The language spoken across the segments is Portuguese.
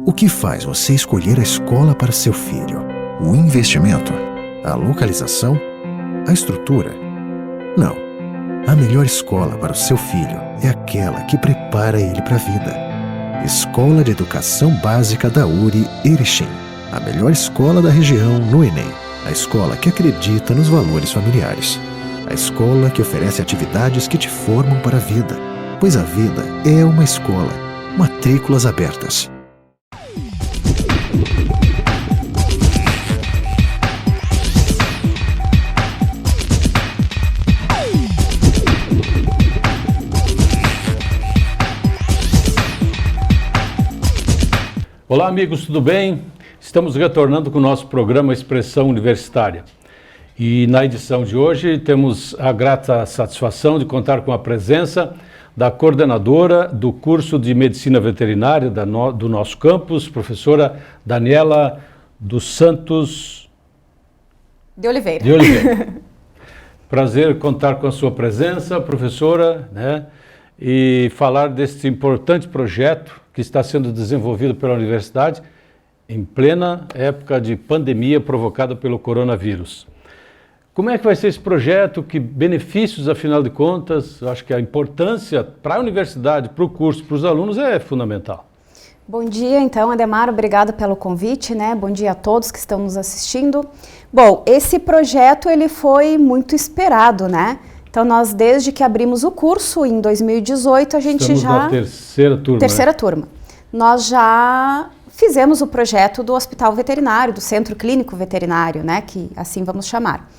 O que faz você escolher a escola para seu filho? O investimento? A localização? A estrutura? Não. A melhor escola para o seu filho é aquela que prepara ele para a vida. Escola de Educação Básica da URI Erechim. A melhor escola da região no Enem. A escola que acredita nos valores familiares. A escola que oferece atividades que te formam para a vida. Pois a vida é uma escola. Matrículas abertas. Olá amigos, tudo bem? Estamos retornando com o nosso programa Expressão Universitária. E na edição de hoje temos a grata satisfação de contar com a presença da coordenadora do curso de Medicina Veterinária do nosso campus, professora Daniela dos Santos de Oliveira. Prazer contar com a sua presença, professora, né? E falar deste importante projeto que está sendo desenvolvido pela universidade em plena época de pandemia provocada pelo coronavírus. Como é que vai ser esse projeto? Que benefícios, afinal de contas? Eu acho que a importância para a universidade, para o curso, para os alunos é fundamental. Bom dia, então, Ademar, obrigado pelo convite, né? Bom dia a todos que estão nos assistindo. Bom, esse projeto ele foi muito esperado, né? Então, nós, desde que abrimos o curso, em 2018, a gente Estamos na terceira turma. Terceira turma. Nós já fizemos o projeto do Hospital Veterinário, do Centro Clínico Veterinário, né, que assim vamos chamar.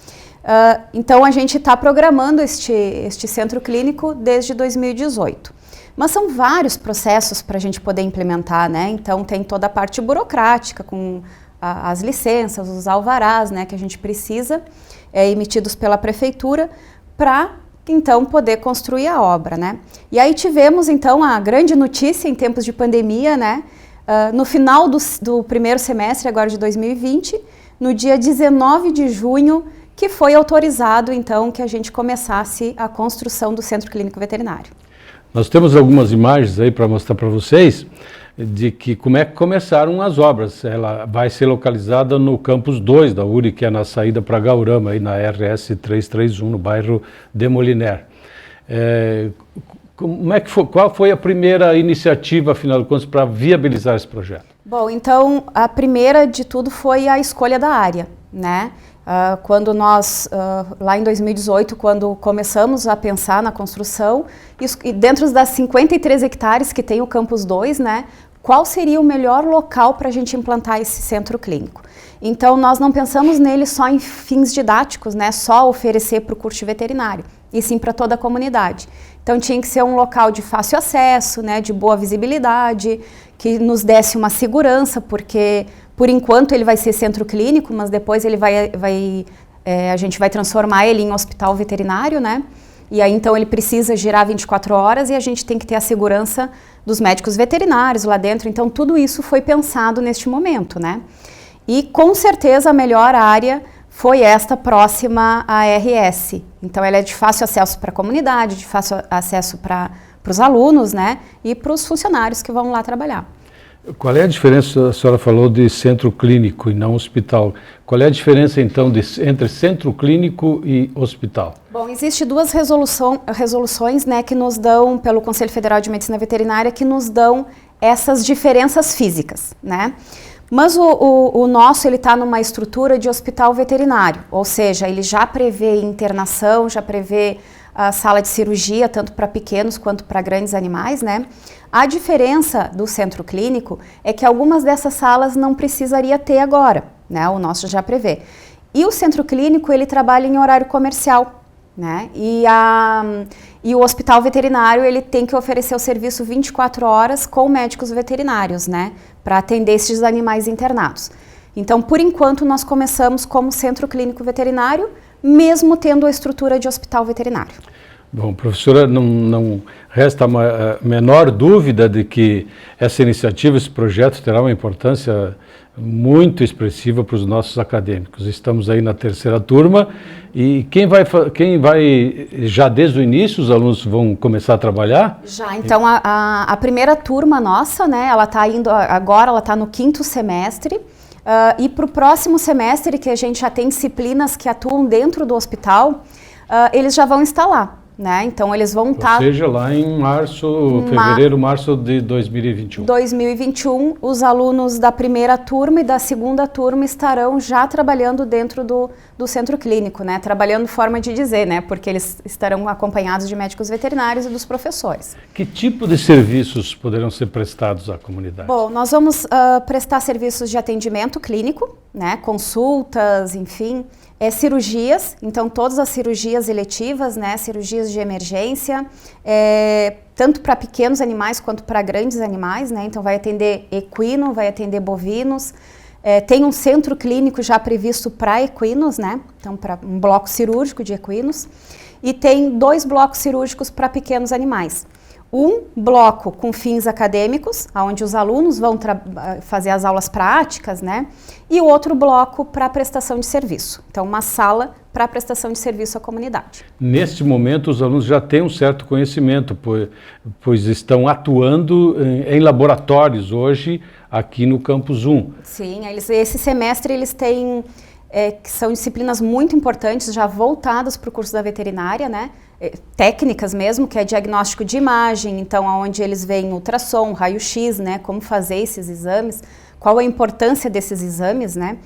Então, a gente está programando este centro clínico desde 2018. Mas são vários processos para a gente poder implementar, né? Então, tem toda a parte burocrática, com as licenças, os alvarás, né, que a gente precisa, emitidos pela prefeitura, para, então, poder construir a obra, né? E aí tivemos, então, a grande notícia em tempos de pandemia, né? No final do primeiro semestre, agora de 2020, no dia 19 de junho, que foi autorizado, então, que a gente começasse a construção do Centro Clínico Veterinário. Nós temos algumas imagens aí para mostrar para vocês de que como é que começaram as obras. Ela vai ser localizada no campus 2 da URI, que é na saída para Gaurama, aí na RS 331, no bairro de Moliner. Como é que foi, qual foi a primeira iniciativa, afinal de contas, para viabilizar esse projeto? Bom, então, a primeira de tudo foi a escolha da área, né? Quando nós, lá em 2018, quando começamos a pensar na construção, e dentro das 53 hectares que tem o Campus 2, né, qual seria o melhor local para a gente implantar esse centro clínico? Então, nós não pensamos nele só em fins didáticos, né, só oferecer para o curso veterinário, e sim para toda a comunidade. Então, tinha que ser um local de fácil acesso, né, de boa visibilidade, que nos desse uma segurança, porque por enquanto ele vai ser centro clínico, mas depois ele a gente vai transformar ele em hospital veterinário, né? E aí então ele precisa girar 24 horas e a gente tem que ter a segurança dos médicos veterinários lá dentro. Então tudo isso foi pensado neste momento, né? E com certeza a melhor área foi esta próxima à RS. Então ela é de fácil acesso para a comunidade, de fácil acesso para os alunos, né? E para os funcionários que vão lá trabalhar. Qual é a diferença, a senhora falou de centro clínico e não hospital, qual é a diferença então entre centro clínico e hospital? Bom, existem duas resoluções, né, que nos dão, pelo Conselho Federal de Medicina Veterinária, que nos dão essas diferenças físicas, né? Mas o nosso, ele está numa estrutura de hospital veterinário, ou seja, ele já prevê internação, já prevê a sala de cirurgia, tanto para pequenos quanto para grandes animais, né? A diferença do centro clínico é que algumas dessas salas não precisaria ter agora, né? O nosso já prevê. E o centro clínico, ele trabalha em horário comercial, né? E o hospital veterinário, ele tem que oferecer o serviço 24 horas com médicos veterinários, né? Para atender esses animais internados. Então, por enquanto, nós começamos como centro clínico veterinário, mesmo tendo a estrutura de hospital veterinário. Bom, professora, não resta a menor dúvida de que essa iniciativa, esse projeto terá uma importância muito expressiva para os nossos acadêmicos. Estamos aí na terceira turma e quem vai já desde o início, os alunos vão começar a trabalhar? Já, então a primeira turma nossa, né, ela está indo agora, ela está no 5º semestre. E para o próximo semestre, que a gente já tem disciplinas que atuam dentro do hospital, eles já vão instalar. Né? Então eles vão estar... Ou seja, lá em fevereiro, março de 2021. 2021, os alunos da primeira turma e da segunda turma estarão já trabalhando dentro do centro clínico, né? Trabalhando forma de dizer, né? Porque eles estarão acompanhados de médicos veterinários e dos professores. Que tipo de serviços poderão ser prestados à comunidade? Bom, nós vamos prestar serviços de atendimento clínico, né? Consultas, enfim... cirurgias, então todas as cirurgias eletivas, né, cirurgias de emergência, tanto para pequenos animais quanto para grandes animais, né, então vai atender equino, vai atender bovinos, tem um centro clínico já previsto para equinos, né, então para um bloco cirúrgico de equinos, e tem 2 blocos cirúrgicos para pequenos animais. Um bloco com fins acadêmicos, onde os alunos vão fazer as aulas práticas, né? E o outro bloco para prestação de serviço. Então, uma sala para prestação de serviço à comunidade. Neste momento, os alunos já têm um certo conhecimento, pois estão atuando em laboratórios hoje aqui no Campus 1. Sim, esse semestre eles têm, que são disciplinas muito importantes, já voltadas para o curso da veterinária, né? Técnicas mesmo, que é diagnóstico de imagem, então onde eles veem ultrassom, raio-x, né, como fazer esses exames, qual a importância desses exames, né,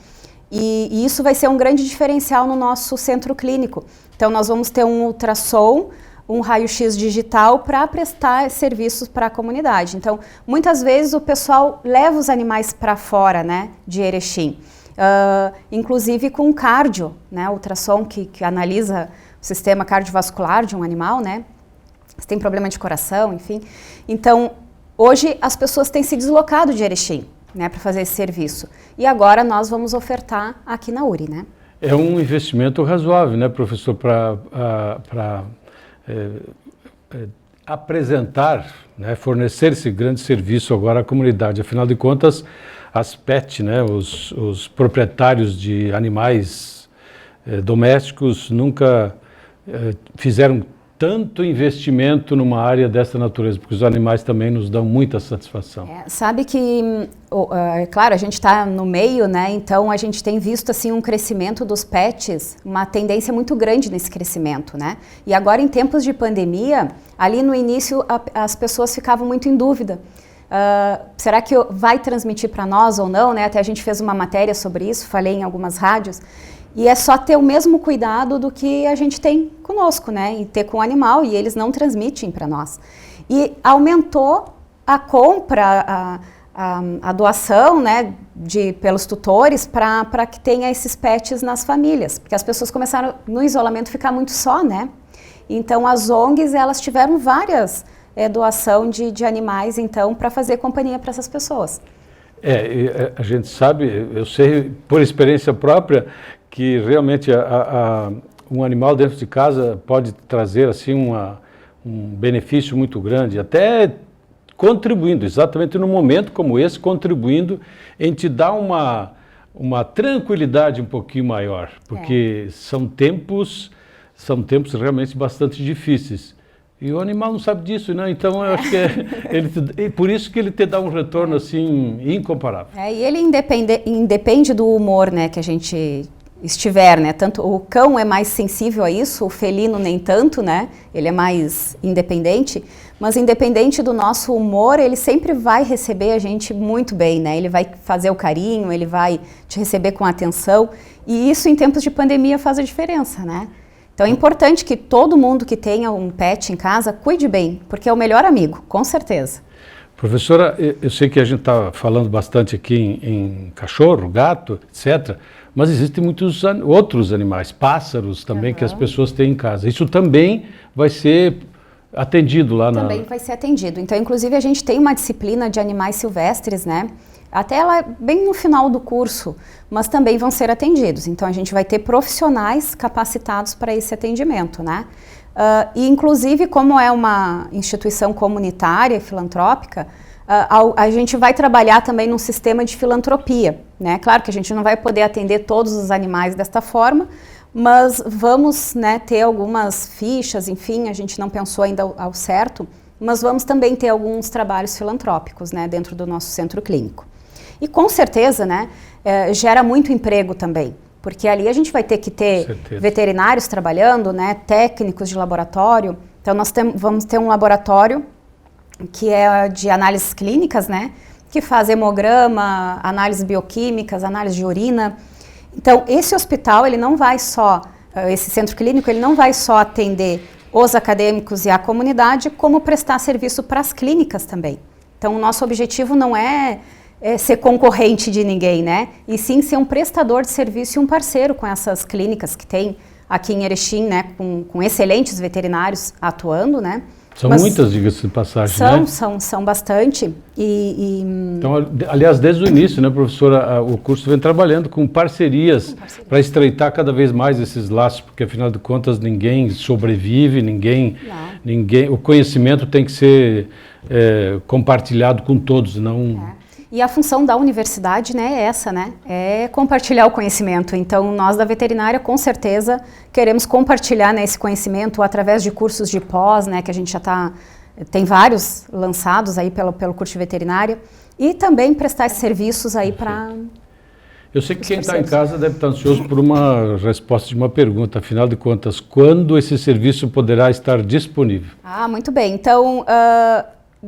e isso vai ser um grande diferencial no nosso centro clínico. Então nós vamos ter um ultrassom, um raio-x digital para prestar serviços para a comunidade. Então muitas vezes o pessoal leva os animais para fora, né, de Erechim, inclusive com cardio, né, ultrassom que analisa sistema cardiovascular de um animal, né? Se tem problema de coração, enfim. Então, hoje as pessoas têm se deslocado de Erechim, né, para fazer esse serviço. E agora nós vamos ofertar aqui na URI, né? É um investimento razoável, né, professor, para apresentar, né, fornecer esse grande serviço agora à comunidade. Afinal de contas, as PET, né, os proprietários de animais domésticos nunca fizeram tanto investimento numa área dessa natureza, porque os animais também nos dão muita satisfação. Sabe que, claro, a gente está no meio, né? Então a gente tem visto assim um crescimento dos pets, uma tendência muito grande nesse crescimento, né? E agora em tempos de pandemia, ali no início as pessoas ficavam muito em dúvida. Será que vai transmitir para nós ou não, né? Até a gente fez uma matéria sobre isso, falei em algumas rádios. E é só ter o mesmo cuidado do que a gente tem conosco, né? E ter com o animal, e eles não transmitem para nós. E aumentou a compra, a doação, né, pelos tutores para que tenha esses pets nas famílias. Porque as pessoas começaram, no isolamento, a ficar muito só, né? Então, as ONGs, elas tiveram várias doação de animais, então, para fazer companhia para essas pessoas. A gente sabe, eu sei por experiência própria, que realmente um animal dentro de casa pode trazer assim um benefício muito grande, até contribuindo, exatamente num momento como esse, contribuindo em te dar uma tranquilidade um pouquinho maior, porque são tempos realmente bastante difíceis. E o animal não sabe disso, né? Então eu acho que por isso que ele te dá um retorno assim incomparável. E ele independe do humor, né, que a gente estiver, né? Tanto o cão é mais sensível a isso, o felino nem tanto, né? Ele é mais independente, mas independente do nosso humor, ele sempre vai receber a gente muito bem, né? Ele vai fazer o carinho, ele vai te receber com atenção, e isso em tempos de pandemia faz a diferença, né? Então é importante que todo mundo que tenha um pet em casa cuide bem, porque é o melhor amigo, com certeza. Professora, eu sei que a gente está falando bastante aqui em cachorro, gato, etc., mas existem muitos outros animais, pássaros também, que as pessoas têm em casa. Isso também vai ser atendido lá na... Também vai ser atendido. Então, inclusive, a gente tem uma disciplina de animais silvestres, né? Até ela é bem no final do curso, mas também vão ser atendidos. Então, a gente vai ter profissionais capacitados para esse atendimento, né? E inclusive, como é uma instituição comunitária, filantrópica, a gente vai trabalhar também num sistema de filantropia, né? Claro que a gente não vai poder atender todos os animais desta forma, mas vamos, né, ter algumas fichas, enfim, a gente não pensou ainda ao certo, mas vamos também ter alguns trabalhos filantrópicos, né, dentro do nosso centro clínico. E com certeza, né, gera muito emprego também, porque ali a gente vai ter que ter veterinários trabalhando, né, técnicos de laboratório. Então nós vamos ter um laboratório que é de análises clínicas, né, que faz hemograma, análises bioquímicas, análise de urina. Então esse hospital, ele não vai só, esse centro clínico, ele não vai só atender os acadêmicos e a comunidade, como prestar serviço para as clínicas também. Então o nosso objetivo não é ser concorrente de ninguém, né, e sim ser um prestador de serviço e um parceiro com essas clínicas que tem aqui em Erechim, né, com excelentes veterinários atuando, né. São muitas, diga-se de passagem, né? São bastante. Então, aliás, desde o início, né, professora, o curso vem trabalhando com parcerias para estreitar cada vez mais esses laços, porque afinal de contas ninguém sobrevive, ninguém, o conhecimento tem que ser compartilhado com todos, não... E a função da universidade, né, é essa, né, é compartilhar o conhecimento. Então, nós da veterinária, com certeza, queremos compartilhar, né, esse conhecimento através de cursos de pós, né, que a gente já tem vários lançados aí pelo curso de veterinária, e também prestar esses serviços aí para... Eu sei que quem está em casa deve estar ansioso por uma resposta de uma pergunta, afinal de contas, quando esse serviço poderá estar disponível? Ah, muito bem. Então,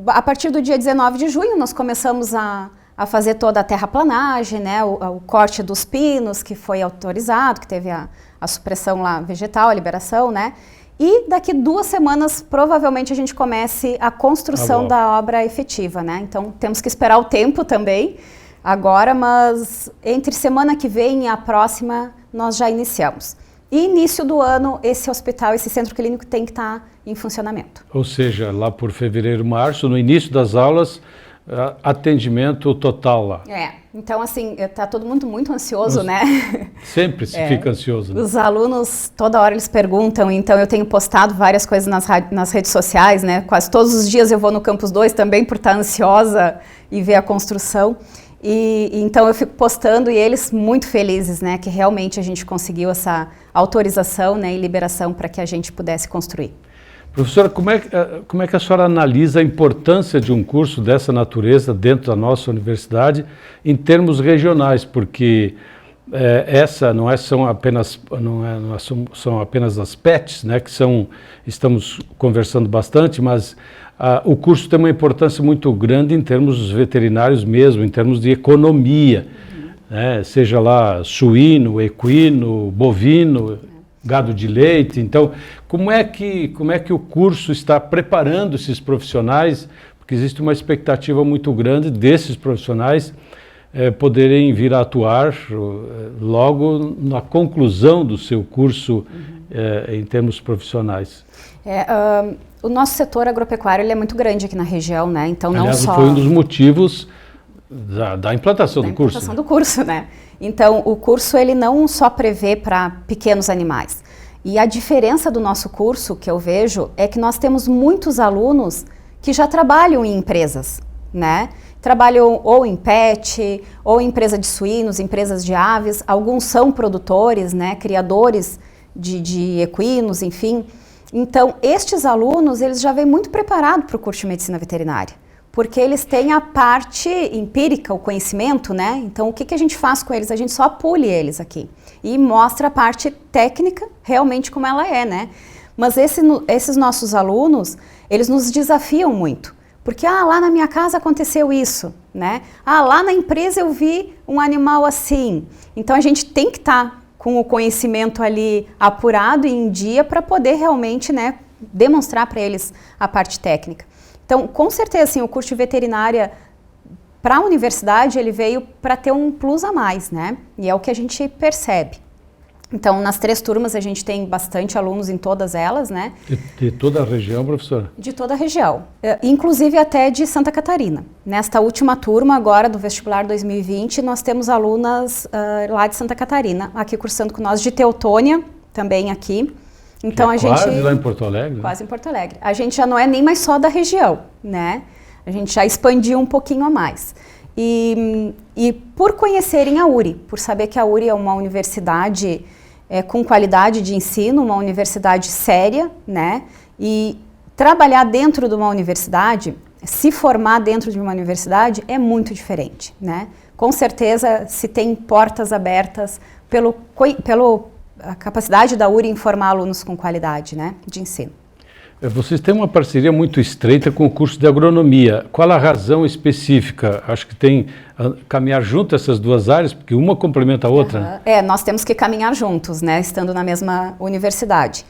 a partir do dia 19 de junho, nós começamos a fazer toda a terraplanagem, né, o corte dos pinos, que foi autorizado, que teve a supressão lá vegetal, a liberação, né, e daqui 2 semanas, provavelmente, a gente comece a construção da obra efetiva, né, então temos que esperar o tempo também, agora, mas entre semana que vem e a próxima, nós já iniciamos. E início do ano, esse hospital, esse centro clínico tem que estar em funcionamento. Ou seja, lá por fevereiro, março, no início das aulas, atendimento total lá. Então assim, está todo mundo muito ansioso, né? Sempre se fica ansioso. Né? Os alunos, toda hora eles perguntam, então eu tenho postado várias coisas nas redes sociais, né? Quase todos os dias eu vou no Campus 2 também por estar ansiosa e ver a construção. E então eu fico postando e eles muito felizes, né, que realmente a gente conseguiu essa autorização, né, e liberação para que a gente pudesse construir. Professora, como é que a senhora analisa a importância de um curso dessa natureza dentro da nossa universidade em termos regionais? Porque essa são apenas as PETs, né, que estamos conversando bastante, mas o curso tem uma importância muito grande em termos veterinários mesmo, em termos de economia, né, seja lá suíno, equino, bovino, gado de leite. Então, como é que o curso está preparando esses profissionais? Porque existe uma expectativa muito grande desses profissionais poderem vir a atuar logo na conclusão do seu curso em termos profissionais. O nosso setor agropecuário ele é muito grande aqui na região, né? Então não aliás, só foi um dos motivos da implantação do curso. Da implantação do curso, né? Então o curso ele não só prevê para pequenos animais. E a diferença do nosso curso que eu vejo é que nós temos muitos alunos que já trabalham em empresas, né? Trabalham ou em pet, ou em empresa de suínos, empresas de aves. Alguns são produtores, né? Criadores de equinos, enfim. Então, estes alunos, eles já vêm muito preparados para o curso de medicina veterinária, porque eles têm a parte empírica, o conhecimento, né? Então, o que a gente faz com eles? A gente só pule eles aqui e mostra a parte técnica realmente como ela é, né? Mas esses nossos alunos, eles nos desafiam muito, porque lá na minha casa aconteceu isso, né? Lá na empresa eu vi um animal assim. Então, a gente tem que estar com o conhecimento ali apurado e em dia para poder realmente, né, demonstrar para eles a parte técnica. Então, com certeza, assim, o curso de veterinária para a universidade, ele veio para ter um plus a mais, né? E é o que a gente percebe. Então, nas 3 turmas, a gente tem bastante alunos em todas elas, né? De toda a região, professora? De toda a região, inclusive até de Santa Catarina. Nesta última turma agora do vestibular 2020, nós temos alunas lá de Santa Catarina, aqui cursando com nós, de Teutônia, também aqui, Então a gente quase lá em Porto Alegre. Quase em Porto Alegre. A gente já não é nem mais só da região, né? A gente já expandiu um pouquinho a mais. E por conhecerem a URI, por saber que a URI é uma universidade com qualidade de ensino, uma universidade séria, né? E trabalhar dentro de uma universidade, se formar dentro de uma universidade é muito diferente, né? Com certeza se tem portas abertas pela capacidade da URI em formar alunos com qualidade, né, de ensino. Vocês têm uma parceria muito estreita com o curso de agronomia. Qual a razão específica? Acho que tem caminhar junto essas duas áreas, porque uma complementa a outra. Né? Nós temos que caminhar juntos, né, estando na mesma universidade.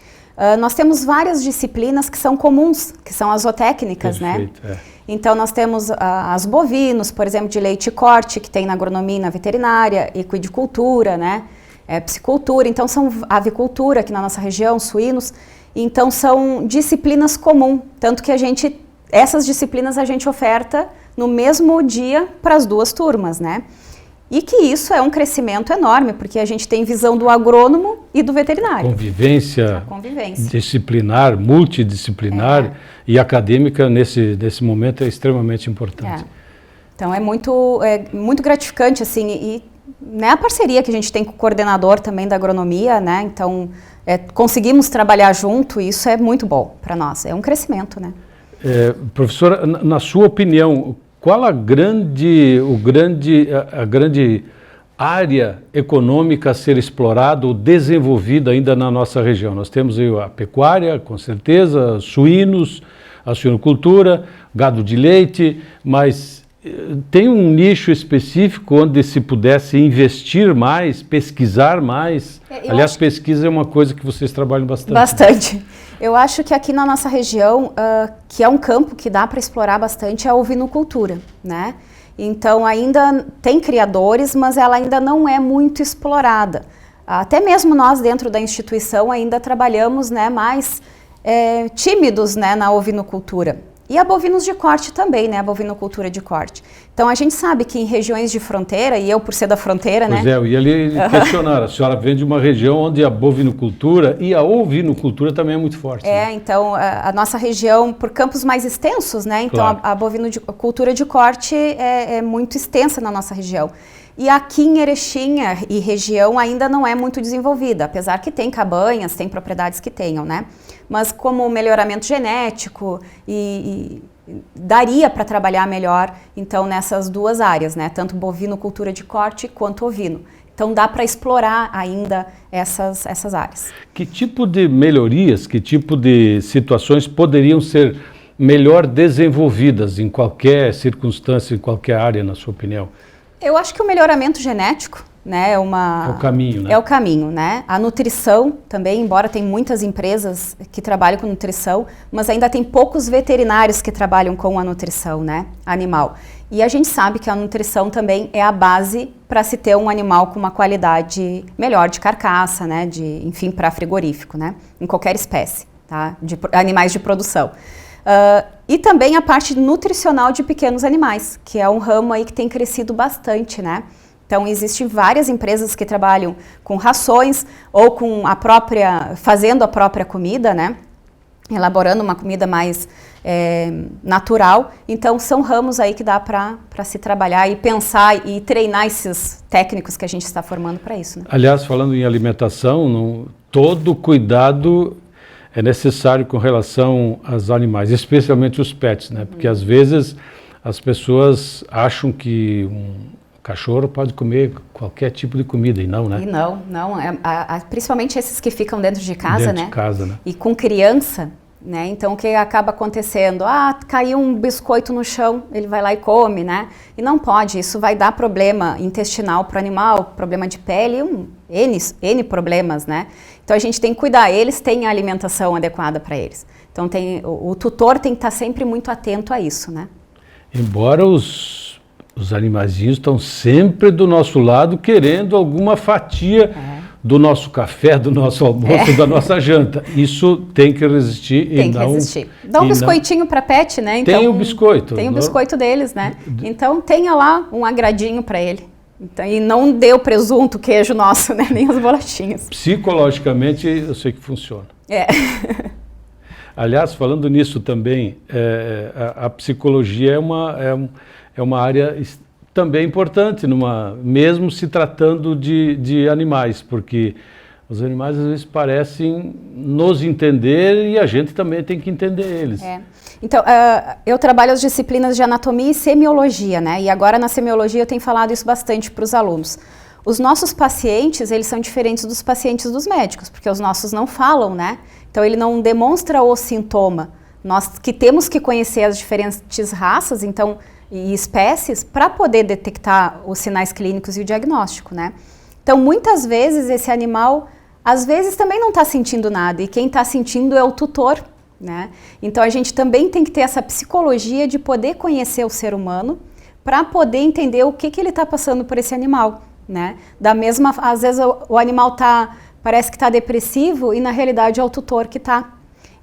Nós temos várias disciplinas que são comuns, que são as zootécnicas, Perfeito, né? Então nós temos as bovinos, por exemplo, de leite e corte, que tem na agronomia e na veterinária, equidicultura, né? Piscicultura, então são avicultura aqui na nossa região, suínos. Então são disciplinas comuns, tanto que essas disciplinas a gente oferta no mesmo dia para as duas turmas, né? E que isso é um crescimento enorme, porque a gente tem visão do agrônomo e do veterinário. Convivência disciplinar, multidisciplinar e acadêmica nesse momento é extremamente importante. Então é muito gratificante, assim, e né, a parceria que a gente tem com o coordenador também da agronomia, né? Então conseguimos trabalhar junto e isso é muito bom para nós, é um crescimento, né? Professora, na sua opinião, qual a grande área econômica a ser explorada ou desenvolvida ainda na nossa região? Nós temos aí a pecuária, com certeza, suínos, a suinocultura, gado de leite, mas tem um nicho específico onde se pudesse investir mais, pesquisar mais? Aliás, pesquisa é uma coisa que vocês trabalham bastante. Bastante. Eu acho que aqui na nossa região, que é um campo que dá para explorar bastante, é a ovinocultura, né? Então ainda tem criadores, mas ela ainda não é muito explorada. Até mesmo nós dentro da instituição ainda trabalhamos, né, mais tímidos, né, na ovinocultura. E a bovinos de corte também, né, a bovinocultura de corte. Então a gente sabe que em regiões de fronteira, e eu por ser da fronteira, pois né? Eu ia lhe questionar, a senhora vem de uma região onde a bovinocultura e a ovinocultura também é muito forte. Né? Então a nossa região, por campos mais extensos, né, então claro. a bovinocultura de corte é muito extensa na nossa região. E aqui em Erechim e região ainda não é muito desenvolvida, apesar que tem cabanhas, tem propriedades que tenham, né? Mas como melhoramento genético e daria para trabalhar melhor, então, nessas duas áreas, né? Tanto bovinocultura de corte quanto ovino. Então, dá para explorar ainda essas áreas. Que tipo de melhorias, que tipo de situações poderiam ser melhor desenvolvidas em qualquer circunstância, em qualquer área, na sua opinião? Eu acho que o melhoramento genético, né, é o caminho, né? É o caminho, né? A nutrição também, embora tem muitas empresas que trabalham com nutrição, mas ainda tem poucos veterinários que trabalham com a nutrição, né, animal. E a gente sabe que a nutrição também é a base para se ter um animal com uma qualidade melhor de carcaça, né, enfim, para frigorífico, né, em qualquer espécie, tá, de animais de produção. E também a parte nutricional de pequenos animais, que é um ramo aí que tem crescido bastante, né? Então, existem várias empresas que trabalham com rações ou com fazendo a própria comida, né? Elaborando uma comida mais natural. Então, são ramos aí que dá para se trabalhar e pensar e treinar esses técnicos que a gente está formando para isso, né? Aliás, falando em alimentação, todo cuidado é necessário com relação aos animais, especialmente os pets, né? Porque às vezes as pessoas acham que um cachorro pode comer qualquer tipo de comida e não, né? E não. Principalmente esses que ficam dentro de casa, dentro de casa, né? E com criança, né? Então o que acaba acontecendo? Caiu um biscoito no chão, ele vai lá e come, né? E não pode, isso vai dar problema intestinal para o animal, problema de pele, N problemas, né? Então a gente tem que cuidar, eles têm a alimentação adequada para eles. Então o tutor tem que estar sempre muito atento a isso, né? Embora os animaizinhos estão sempre do nosso lado querendo alguma fatia do nosso café, do nosso almoço, da nossa janta. Isso tem que resistir. Tem que resistir. Dá um biscoitinho para pet, né? Então, tem o biscoito. Tem o biscoito deles, né? Então tenha lá um agradinho para ele. Então, e não dê o presunto, o queijo nosso, né? Nem as bolachinhas. Psicologicamente, eu sei que funciona. Aliás, falando nisso também, a psicologia é uma área também importante, mesmo se tratando de animais, porque os animais às vezes parecem nos entender e a gente também tem que entender eles. Então, eu trabalho as disciplinas de anatomia e semiologia, né? E agora na semiologia eu tenho falado isso bastante para os alunos. Os nossos pacientes, eles são diferentes dos pacientes dos médicos, porque os nossos não falam, né? Então ele não demonstra o sintoma. Nós que temos que conhecer as diferentes raças, então, e espécies para poder detectar os sinais clínicos e o diagnóstico, né? Então, muitas vezes esse animal, às vezes também não está sentindo nada e quem está sentindo é o tutor, né? Então, a gente também tem que ter essa psicologia de poder conhecer o ser humano para poder entender o que ele está passando por esse animal, né? Às vezes o animal parece que está depressivo e na realidade é o tutor que está.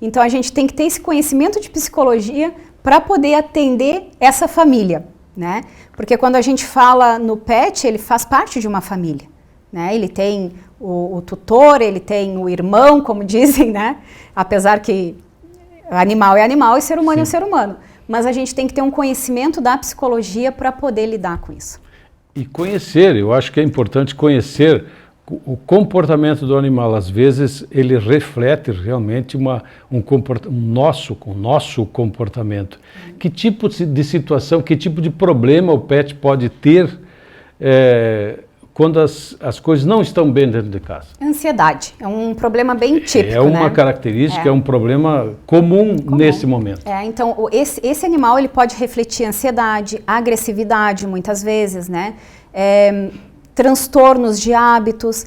Então, a gente tem que ter esse conhecimento de psicologia para poder atender essa família, né? Porque quando a gente fala no pet, ele faz parte de uma família, né? Ele tem o tutor, ele tem o irmão, como dizem, né? Apesar que animal é animal e ser humano é ser humano. Mas a gente tem que ter um conhecimento da psicologia para poder lidar com isso. E conhecer, eu acho que é importante conhecer o comportamento do animal. Às vezes ele reflete realmente o nosso comportamento. Que tipo de situação, que tipo de problema o pet pode ter quando as coisas não estão bem dentro de casa? Ansiedade, é um problema bem típico, é uma característica, é um problema comum nesse momento. Então esse animal ele pode refletir ansiedade, agressividade muitas vezes, né? Transtornos de hábitos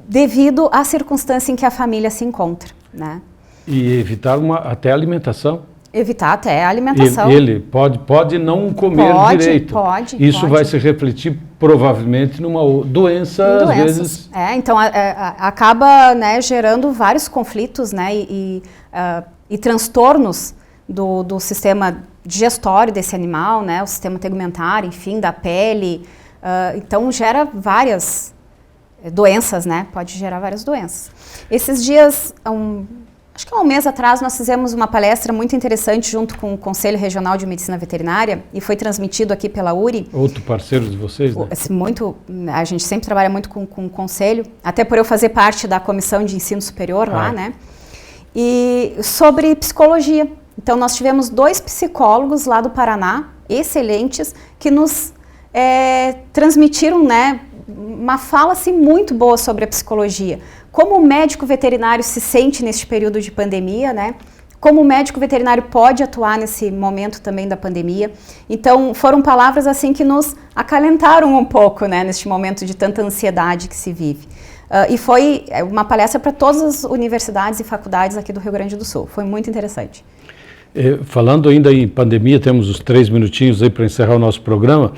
devido à circunstância em que a família se encontra, né? E evitar até a alimentação. Evitar até a alimentação. Ele pode não comer direito. Isso vai se refletir provavelmente numa doença, às vezes. Então acaba, né, gerando vários conflitos, né, e transtornos do sistema digestório desse animal, né, o sistema tegumentar, enfim, da pele. Então gera várias doenças, né? Pode gerar várias doenças. Esses dias, acho que há um mês atrás, nós fizemos uma palestra muito interessante junto com o Conselho Regional de Medicina Veterinária e foi transmitido aqui pela URI. Outro parceiro de vocês, né? A gente sempre trabalha muito com o Conselho, até por eu fazer parte da Comissão de Ensino Superior lá, né? E sobre psicologia. Então, nós tivemos 2 psicólogos lá do Paraná, excelentes, que nos transmitiram, né, uma fala assim, muito boa sobre a psicologia. Como o médico veterinário se sente neste período de pandemia, né? Como o médico veterinário pode atuar nesse momento também da pandemia. Então, foram palavras assim que nos acalentaram um pouco, né, neste momento de tanta ansiedade que se vive. E foi uma palestra para todas as universidades e faculdades aqui do Rio Grande do Sul. Foi muito interessante. Falando ainda em pandemia, temos os 3 minutinhos aí para encerrar o nosso programa.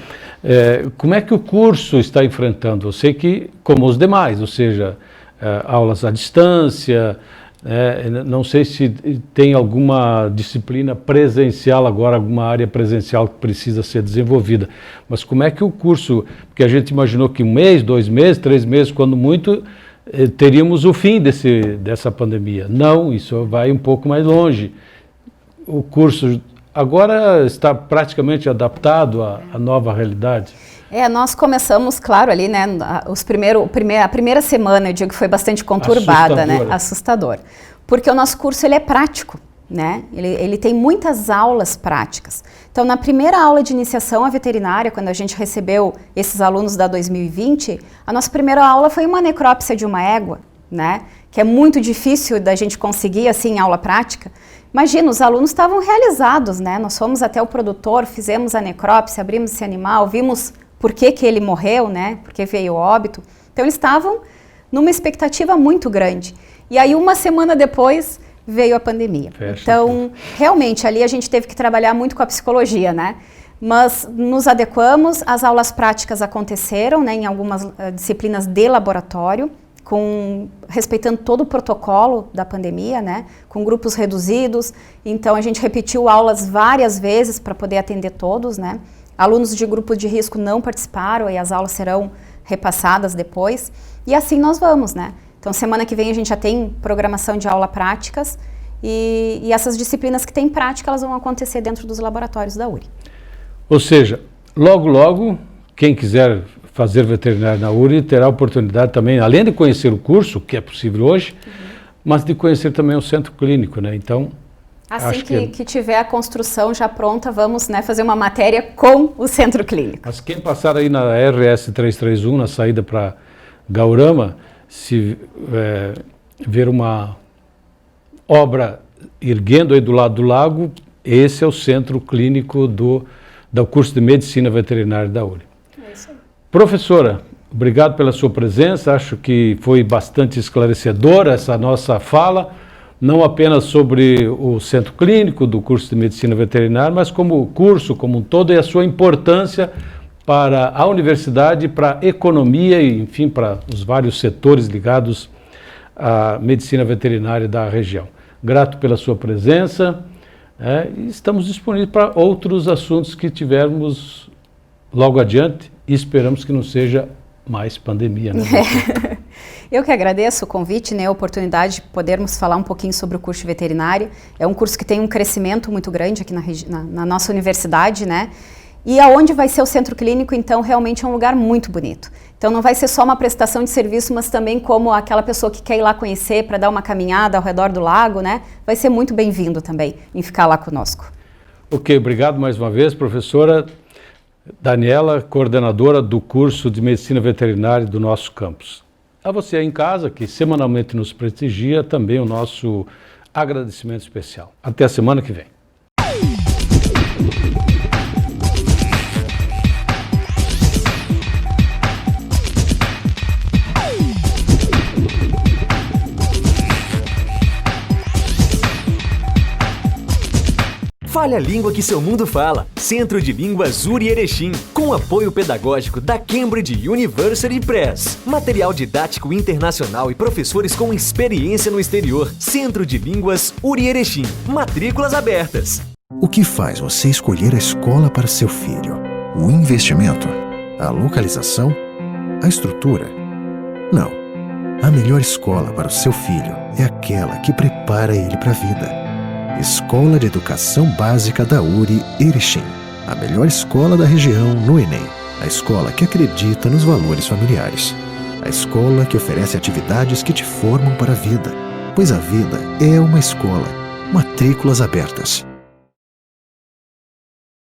Como é que o curso está enfrentando? Eu sei que, como os demais, ou seja, aulas à distância, não sei se tem alguma disciplina presencial agora, alguma área presencial que precisa ser desenvolvida. Mas como é que o curso, porque a gente imaginou que 1 mês, 2 meses, 3 meses, quando muito, teríamos o fim dessa pandemia. Não, isso vai um pouco mais longe. O curso agora está praticamente adaptado à nova realidade? Nós começamos, claro, ali, né, a primeira semana, eu digo que foi bastante conturbada, né, assustador, porque o nosso curso ele é prático, né, ele tem muitas aulas práticas. Então, na primeira aula de iniciação à veterinária, quando a gente recebeu esses alunos da 2020, a nossa primeira aula foi uma necrópsia de uma égua, né, que é muito difícil da gente conseguir, assim, em aula prática. Imagina, os alunos estavam realizados, né, nós fomos até o produtor, fizemos a necrópsia, abrimos esse animal, vimos por que ele morreu, né? Porque veio óbito. Então, eles estavam numa expectativa muito grande. E aí, 1 semana depois, veio a pandemia. Então, realmente, ali a gente teve que trabalhar muito com a psicologia, né? Mas nos adequamos, as aulas práticas aconteceram, né? Em algumas disciplinas de laboratório, respeitando todo o protocolo da pandemia, né? Com grupos reduzidos. Então, a gente repetiu aulas várias vezes para poder atender todos, né? Alunos de grupo de risco não participaram e as aulas serão repassadas depois. E assim nós vamos, né? Então, semana que vem a gente já tem programação de aula práticas e essas disciplinas que têm prática, elas vão acontecer dentro dos laboratórios da URI. Ou seja, logo, logo, quem quiser fazer veterinário na URI terá a oportunidade também, além de conhecer o curso, que é possível hoje, mas de conhecer também o centro clínico, né? Então, assim que tiver a construção já pronta, vamos, né, fazer uma matéria com o centro clínico. Mas quem passar aí na RS 331, na saída para Gaurama, se ver uma obra erguendo aí do lado do lago, esse é o centro clínico do curso de Medicina Veterinária da URI. É isso aí. Professora, obrigado pela sua presença, acho que foi bastante esclarecedora essa nossa fala, não apenas sobre o centro clínico do curso de Medicina Veterinária, mas como o curso como um todo e a sua importância para a universidade, para a economia e, enfim, para os vários setores ligados à medicina veterinária da região. Grato pela sua presença e estamos disponíveis para outros assuntos que tivermos logo adiante e esperamos que não seja mais pandemia, né? Eu que agradeço o convite, né, a oportunidade de podermos falar um pouquinho sobre o curso de veterinário. É um curso que tem um crescimento muito grande aqui na nossa universidade, né? E aonde vai ser o centro clínico, então, realmente é um lugar muito bonito. Então, não vai ser só uma prestação de serviço, mas também como aquela pessoa que quer ir lá conhecer para dar uma caminhada ao redor do lago, né? Vai ser muito bem-vindo também em ficar lá conosco. Ok, obrigado mais uma vez, professora Daniela, coordenadora do curso de Medicina Veterinária do nosso campus. A você aí em casa, que semanalmente nos prestigia, também o nosso agradecimento especial. Até a semana que vem. Fale a língua que seu mundo fala. Centro de Línguas URI Erechim, com apoio pedagógico da Cambridge University Press. Material didático internacional e professores com experiência no exterior. Centro de Línguas URI Erechim. Matrículas abertas. O que faz você escolher a escola para seu filho? O investimento? A localização? A estrutura? Não. A melhor escola para o seu filho é aquela que prepara ele para a vida. Escola de Educação Básica da URI Erechim. A melhor escola da região no Enem. A escola que acredita nos valores familiares. A escola que oferece atividades que te formam para a vida. Pois a vida é uma escola. Matrículas abertas.